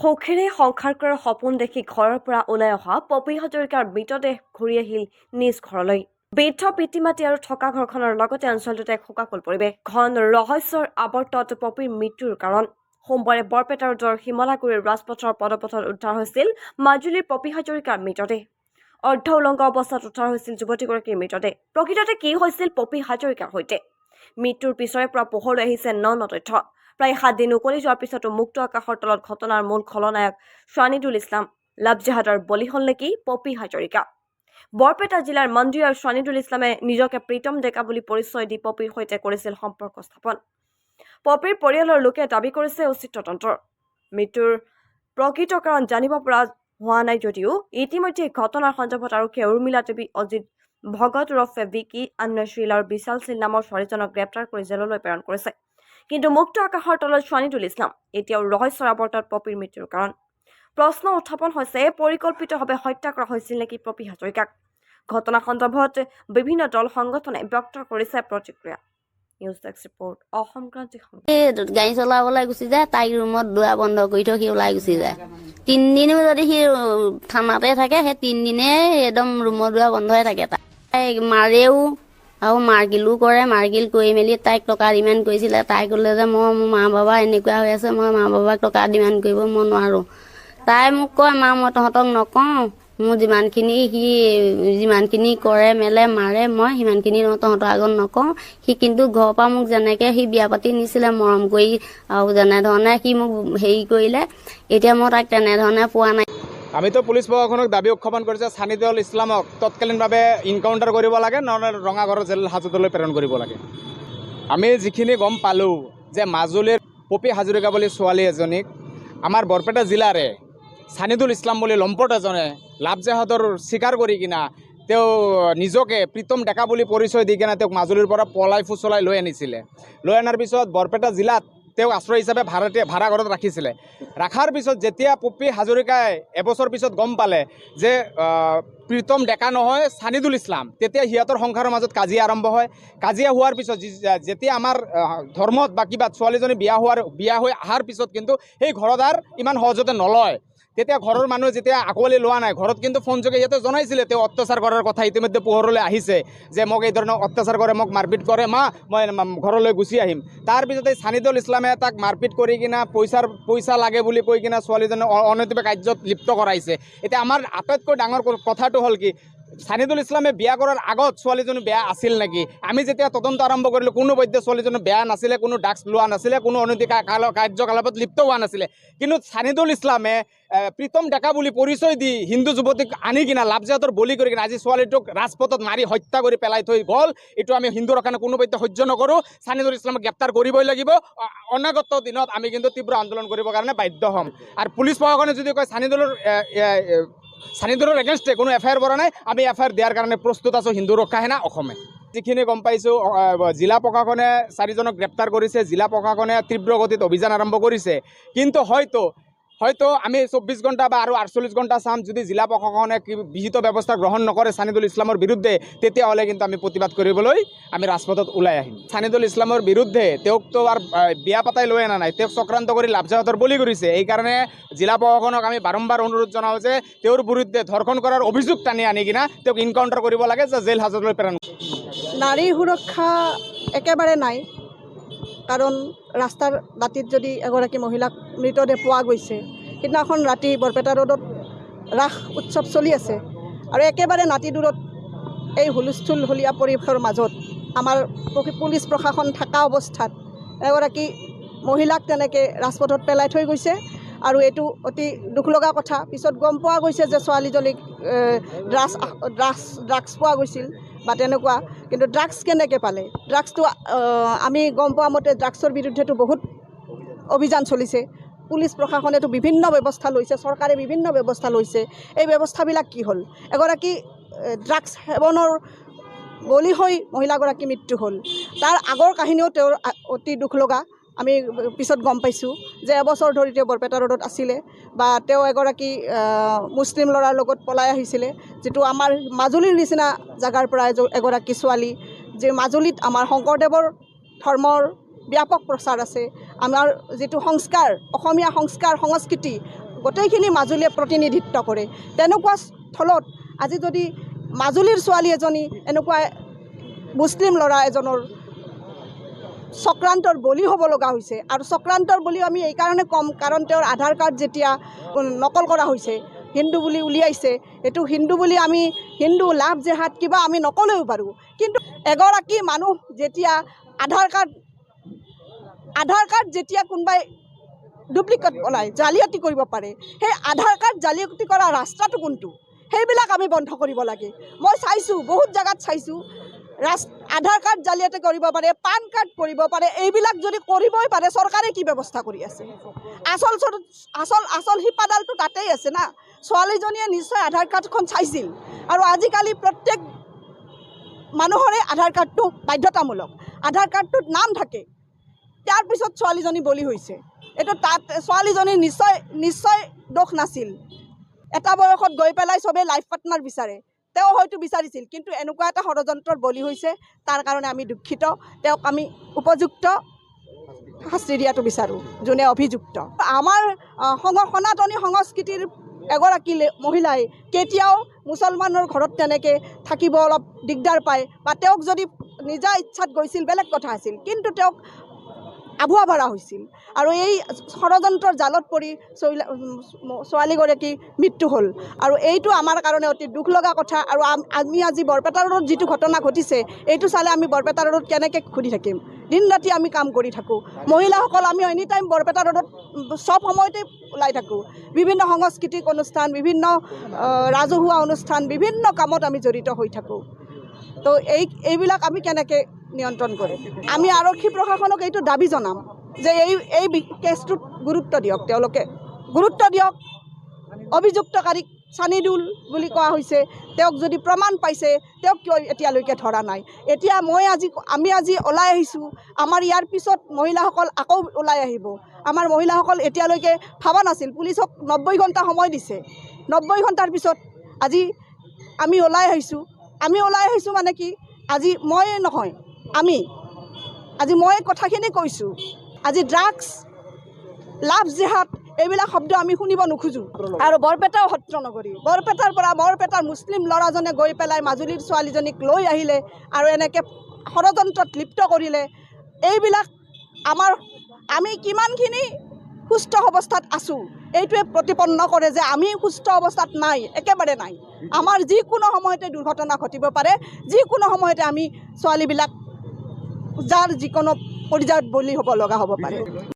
সখেৰে সংসাৰ কৰাৰ সপোন দেখি ঘৰৰ পৰা ওলাই অহা পপী হাজৰিকাৰ মৃতদেহ ঘূৰি আহিল নিজ ঘৰলৈ। বৃদ্ধ পিতৃ মাতৃ আৰু থকা ঘৰখনৰ লগতে অঞ্চলটোত এক শোকাকুল পৰিৱেশ। ঘন ৰহস্যৰ আৱৰ্তত পপীৰ মৃত্যুৰ কাৰণ। সোমবাৰে বৰপেটা ৰোডৰ শিমলাগুৰিৰ ৰাজপথৰ পদপথত উদ্ধাৰ হৈছিল মাজুলীৰ পপী হাজৰিকাৰ মৃতদেহ। অৰ্ধ উলংগ অৱস্থাত উদ্ধাৰ হৈছিল যুৱতীগৰাকীৰ মৃতদেহ। প্ৰকৃততে কি হৈছিল পপী হাজৰিকাৰ সৈতে? মৃত্যুৰ পিছৰে পৰা পোহৰলৈ আহিছে ন তথ্য। প্ৰায় 7 দিন উকলি যোৱাৰ পিছতো মুক্ত আকাশৰ তলত ঘটনাৰ মূল খলনায়ক শ্বানিদুল ইছলাম লাভজেহাদৰ বলি হ'ল নেকি পপী হাজৰিকা? বৰপেটা জিলাৰ মন্দিৰৰ শ্বানিদুল ইছলামে নিজকে প্ৰীতম ডেকা বুলি পৰিচয় দি পপীৰ সৈতে কৰিছিল সম্পৰ্ক স্থাপন। পপীৰ পৰিয়ালৰ লোকে দাবী কৰিছে উচিত তদন্তৰ। মৃত্যুৰ প্ৰকৃত কাৰণ জানিব পৰা হোৱা নাই যদিও ইতিমধ্যে ঘটনাৰ সন্দৰ্ভত আৰক্ষীয়ে উৰ্মিলা দেৱী, অজিত ভগত ওৰফে বিকি, আন্নাশ্ৰীল আৰু বিশাল সিল নামৰ 4জনক গ্ৰেপ্তাৰ কৰি জেললৈ প্ৰেৰণ কৰিছে। কিন্তু মুক্ত আকাশৰ তলত শ্বানিদুল ইছলাম এতিয়াও ৰহস্যৰ আৱৰ্তত পপীৰ মৃত্যুৰ কাৰণ। প্ৰশ্ন উত্থাপন হৈছে, পৰিকল্পিতভাৱে হত্যা কৰা হৈছিল নেকি পপী হাজৰিকাক? ঘটনা সন্দৰ্ভত বিভিন্ন দল সংগঠনে ব্যক্ত কৰিছে প্ৰতিক্ৰিয়া। News desk report, Assam Kranti সংবাদ। গাড়ী চলাবলৈ গুচি যায়, তাইক ৰুমত দুৱাৰ বন্ধ কৰি থৈ সি ওলাই গুচি যায়। 3 দিনো যদি সি থানাতে থাকে, সেই 3 দিনে একদম ৰুমৰ দুৱাৰ বন্ধই থাকে। তাইক মাৰেও আৰু মাৰগিলো কৰে। মাৰগিল কৰি মেলি তাইক টকা ডিমাণ্ড কৰিছিলে। তাই ক'লে যে মোৰ মা বাবা এনেকুৱা হৈ আছে, মই মা বাবাক টকা ডিমাণ্ড কৰিব মই নোৱাৰোঁ। তাই মোক কয়, মা মই তহঁতক নকওঁ, মোৰ যিমানখিনি কৰে মেলে মাৰে, মই সিমানখিনি তহঁতৰ আগত নকওঁ। সি কিন্তু ঘৰৰ পৰা মোক যেনেকৈ সি বিয়া পাতি নিছিলে মৰম কৰি আৰু যেনেধৰণে সি মোক হেৰি কৰিলে, এতিয়া মই তাক তেনেধৰণে পোৱা নাই। আমিতো পুলিচ প্ৰশাসনক দাবী উত্থাপন কৰিছে, শ্বানিদুল ইছলামক তৎকালীনভাৱে ইনকাউণ্টাৰ কৰিব লাগে, নহ'লে ৰঙাঘৰৰ জেল হাজতলৈ প্ৰেৰণ কৰিব লাগে। আমি যিখিনি গম পালোঁ যে মাজুলীৰ পপী হাজৰিকা বুলি ছোৱালী এজনীক আমাৰ বৰপেটা জিলাৰে শ্বানিদুল ইছলাম বুলি লম্পট এজনে লাভজেহাদৰ স্বীকাৰ কৰি কিনা তেওঁ নিজকে প্ৰীতম ডেকা বুলি পৰিচয় দি কিনে তেওঁক মাজুলীৰ পৰা পলাই ফুচলাই লৈ আনিছিলে। লৈ অনাৰ পিছত বৰপেটা জিলাত তেওঁক আশ্ৰয় হিচাপে ভাড়া ঘৰত ৰাখিছিলে। ৰখাৰ পিছত যেতিয়া পপী হাজৰিকাই এবছৰ পিছত গম পালে যে প্ৰীতম ডেকা নহয় শ্বানিদুল ইছলাম, তেতিয়া সিহঁতৰ সংসাৰৰ মাজত কাজিয়া আৰম্ভ হয়। কাজিয়া হোৱাৰ পিছত যেতিয়া আমাৰ ধৰ্মত বা কিবা ছোৱালীজনী বিয়া হৈ অহাৰ পিছত কিন্তু সেই ঘৰদাৰ ইমান সহজতে নলয়। তেতিয়া ঘৰৰ মানুহে যেতিয়া আঁকোৱালি লোৱা নাই, ঘৰত কিন্তু ফোনযোগে সিহঁতে জনাইছিলে তেওঁ অত্যাচাৰ কৰাৰ কথা ইতিমধ্যে পোহৰলৈ আহিছে, যে মোক এই ধৰণৰ অত্যাচাৰ কৰে, মোক মাৰপিট কৰে, মা মই ঘৰলৈ গুচি আহিম। তাৰপিছত এই শ্বানিদুল ইছলামে তাক মাৰপিট কৰি কিনা পইচা লাগে বুলি কৈ কিনা ছোৱালীজনক অনৈতিক কাৰ্যত লিপ্ত কৰাইছে। এতিয়া আমাৰ আটাইতকৈ ডাঙৰ কথাটো হ'ল কি, শ্বানিদুল ইছলামে বিয়া কৰাৰ আগত ছোৱালীজনী বেয়া আছিল নেকি? আমি যেতিয়া তদন্ত আৰম্ভ কৰিলোঁ, কোনো বৈদ্য ছোৱালীজনী বেয়া নাছিলে, কোনো ড্ৰাগছ লোৱা নাছিলে, কোনো অনৈতিক কাৰ্যকলাপত লিপ্ত হোৱা নাছিলে। কিন্তু শ্বানিদুল ইছলামে প্ৰীতম ডেকা বুলি পৰিচয় দি হিন্দু যুৱতীক আনি কিনা লাভজেহাদৰ বলি কৰি কিনা আজি ছোৱালীটোক ৰাজপথত মাৰি হত্যা কৰি পেলাই থৈ গ'ল। এইটো আমি হিন্দুৰ কাৰণে কোনো পধ্যে সহ্য নকৰোঁ। শ্বানিদুল ইছলামক গ্ৰেপ্তাৰ কৰিবই লাগিব। অনাগত দিনত আমি কিন্তু তীব্ৰ আন্দোলন কৰিবৰ কাৰণে বাধ্য হ'ম। আৰু পুলিচ প্ৰশাসনে যদি কয় শ্বানিদুলৰ এগেইনষ্টে কোনো FIR কৰা নাই, আমি FIR দিয়াৰ কাৰণে প্ৰস্তুত আছোঁ হিন্দু ৰক্ষা সেনা অসমে। যিখিনি গম পাইছোঁ, জিলা প্ৰশাসনে 4জনক গ্ৰেপ্তাৰ কৰিছে। জিলা প্ৰশাসনে তীব্ৰ গতিত অভিযান আৰম্ভ কৰিছে। কিন্তু হয়তো আমি 24 ঘণ্টা বা আৰু 48 ঘণ্টা চাম, যদি জিলা প্ৰশাসনে বিহিত ব্যৱস্থা গ্ৰহণ নকৰে শ্বানিদুল ইছলামৰ বিৰুদ্ধে, তেতিয়াহ'লে কিন্তু আমি প্ৰতিবাদ কৰিবলৈ আমি ৰাজপথত ওলাই আহিম। শ্বানিদুল ইছলামৰ বিৰুদ্ধে তেওঁকতো আৰু বিয়া পাতাই লৈ অনা নাই, তেওঁক চক্ৰান্ত কৰি লাভজেহাদৰ বলি কৰিছে। এইকাৰণে জিলা প্ৰশাসনক আমি বাৰম্বাৰ অনুৰোধ জনাওঁ যে তেওঁৰ বিৰুদ্ধে ধৰ্ষণ কৰাৰ অভিযোগ টানি আনি কিনা তেওঁক ইনকাউণ্টাৰ কৰিব লাগে, যে জেল হাজতলৈ প্ৰেৰণ। নাৰী সুৰক্ষা একেবাৰে নাই, কাৰণ ৰাস্তাৰ দাঁতিত যদি এগৰাকী মহিলাক মৃতদেহ পোৱা গৈছে, সিদিনাখন ৰাতি বৰপেটা ৰোডত ৰাস উৎসৱ চলি আছে আৰু একেবাৰে নাতি দূৰত এই হুলস্থুলীয়া পৰিৱেশৰ মাজত আমাৰ পুলিচ প্ৰশাসন থকা অৱস্থাত এগৰাকী মহিলাক তেনেকৈ ৰাজপথত পেলাই থৈ গৈছে। আৰু এইটো অতি দুখ লগা কথা। পিছত গম পোৱা গৈছে যে ছোৱালীজনীক ড্ৰাগছ পোৱা গৈছিল বা তেনেকুৱা। কিন্তু ড্ৰাগছ কেনেকৈ পালে? ড্ৰাগছটো আমি গম পোৱা মতে ড্ৰাগছৰ বিৰুদ্ধেতো বহুত অভিযান চলিছে। পুলিচ প্ৰশাসনেতো বিভিন্ন ব্যৱস্থা লৈছে, চৰকাৰে বিভিন্ন ব্যৱস্থা লৈছে। এই ব্যৱস্থাবিলাক কি হ'ল? এগৰাকী ড্ৰাগছ সেৱনৰ বলি হৈ মহিলাগৰাকী মৃত্যু হ'ল। তাৰ আগৰ কাহিনীও তেওঁৰ অতি দুখ লগা। আমি পিছত গম পাইছোঁ যে এবছৰ ধৰি তেওঁ বৰপেটা ৰোডত আছিলে বা তেওঁ এগৰাকী মুছলিম ল'ৰাৰ লগত পলাই আহিছিলে, যিটো আমাৰ মাজুলীৰ নিচিনা জাগাৰ পৰা এগৰাকী ছোৱালী, যে মাজুলীত আমাৰ শংকৰদেৱৰ ধৰ্মৰ ব্যাপক প্ৰচাৰ আছে। আমাৰ যিটো সংস্কাৰ, অসমীয়া সংস্কাৰ সংস্কৃতি গোটেইখিনি মাজুলীয়ে প্ৰতিনিধিত্ব কৰে। তেনেকুৱা স্থলত আজি যদি মাজুলীৰ ছোৱালী এজনী এনেকুৱা মুছলিম ল'ৰা এজনৰ চক্ৰান্তৰ বলি হ'ব লগা হৈছে। আৰু চক্ৰান্তৰ বলি আমি এইকাৰণে ক'ম, কাৰণ তেওঁৰ আধাৰ কাৰ্ড যেতিয়া নকল কৰা হৈছে, হিন্দু বুলি উলিয়াইছে, এইটো হিন্দু বুলি আমি হিন্দু লাভ জেহাদ কিবা আমি নকলেও পাৰোঁ, কিন্তু এগৰাকী মানুহ যেতিয়া আধাৰ কাৰ্ড যেতিয়া কোনোবাই ডুপ্লিকেট বনায়, জালিয়াতি কৰিব পাৰে, সেই আধাৰ কাৰ্ড জালিয়াতি কৰা ৰাস্তাটো কোনটো, সেইবিলাক আমি বন্ধ কৰিব লাগে। মই চাইছোঁ, বহুত জেগাত চাইছোঁ, আধাৰ কাৰ্ড জালিয়াতি কৰিব পাৰে, পান কাৰ্ড কৰিব পাৰে, এইবিলাক যদি কৰিবই পাৰে চৰকাৰে কি ব্যৱস্থা কৰি আছে? আচল শিপাডালটো তাতেই আছে না। ছোৱালীজনীয়ে নিশ্চয় আধাৰ কাৰ্ডখন চাইছিল, আৰু আজিকালি প্ৰত্যেক মানুহৰে আধাৰ কাৰ্ডটো বাধ্যতামূলক। আধাৰ কাৰ্ডটোত নাম থাকে, তাৰ পিছত ছোৱালীজনী বলি হৈছে। এইটো তাত ছোৱালীজনীৰ নিশ্চয় দোষ নাছিল। এটা বয়সত গৈ পেলাই চবেই লাইফ পাৰ্টনাৰ বিচাৰে, তেওঁ হয়তো বিচাৰিছিল, কিন্তু এনেকুৱা এটা ষড়যন্ত্ৰৰ বলি হৈছে। তাৰ কাৰণে আমি দুখিত। তেওঁক আমি উপযুক্ত শাস্তি দিয়াটো বিচাৰোঁ, যোনে অভিযুক্ত। আমাৰ সনাতনী সংস্কৃতিৰ এগৰাকী মহিলাই কেতিয়াও মুছলমানৰ ঘৰত তেনেকৈ থাকিব অলপ দিগদাৰ পায়, বা তেওঁক যদি নিজা ইচ্ছাত গৈছিল বেলেগ কথা আছিল, কিন্তু তেওঁক আভুৱা ভৰা হৈছিল, আৰু এই ষড়যন্ত্ৰৰ জালত পৰি ছোৱালীগৰাকী মৃত্যু হ'ল। আৰু এইটো আমাৰ কাৰণে অতি দুখ লগা কথা। আৰু আমি আজি বৰপেটা ৰোডত যিটো ঘটনা ঘটিছে, এইটো চালে আমি বৰপেটা ৰোডত কেনেকৈ ঘূৰি থাকিম? দিন ৰাতি আমি কাম কৰি থাকোঁ। মহিলাসকল আমি এনি টাইম বৰপেটা ৰোডত চব সময়তে ওলাই থাকোঁ। বিভিন্ন সাংস্কৃতিক অনুষ্ঠান, বিভিন্ন ৰাজহুৱা অনুষ্ঠান, বিভিন্ন কামত আমি জড়িত হৈ থাকোঁ। তো এইবিলাক আমি কেনেকৈ নিয়ন্ত্ৰণ কৰিম? আমি আৰক্ষী প্ৰশাসনক এইটো দাবী জনাম যে এই কেছটোত গুৰুত্ব দিয়ক, তেওঁলোকে গুৰুত্ব দিয়ক। অভিযুক্তকাৰীক চানিদুল বুলি কোৱা হৈছে, তেওঁক যদি প্ৰমাণ পাইছে, তেওঁক কিয় এতিয়ালৈকে ধৰা নাই? এতিয়া আমি আজি ওলাই আহিছোঁ, আমাৰ ইয়াৰ পিছত মহিলাসকল আকৌ ওলাই আহিব। আমাৰ মহিলাসকল এতিয়ালৈকে ভাবা নাছিল, পুলিচক 90 ঘণ্টা সময় দিছে। 90 ঘণ্টাৰ পিছত আজি আমি ওলাই আহিছোঁ। মানে কি, আজি মই নহয়, আজি মই কথাখিনি কৈছোঁ। আজি ড্ৰাগছ, লাভ জেহাদ, এইবিলাক শব্দ আমি শুনিব নোখোজোঁ। আৰু বৰপেটাও সত্ৰ নগৰী, বৰপেটাৰ মুছলিম ল'ৰাজনে গৈ পেলাই মাজুলীৰ ছোৱালীজনীক লৈ আহিলে আৰু এনেকৈ ষড়যন্ত্ৰত লিপ্ত কৰিলে। এইবিলাক আমি কিমানখিনি সুস্থ অৱস্থাত আছোঁ, এইটোৱে প্ৰতিপন্ন কৰে যে আমি সুস্থ অৱস্থাত নাই, একেবাৰে নাই। আমাৰ যিকোনো সময়তে দুৰ্ঘটনা ঘটিব পাৰে, যিকোনো সময়তে আমি ছোৱালীবিলাক যাৰ যিকোনো পৰ্যায়ত বলি হ'ব লগা হ'ব পাৰে।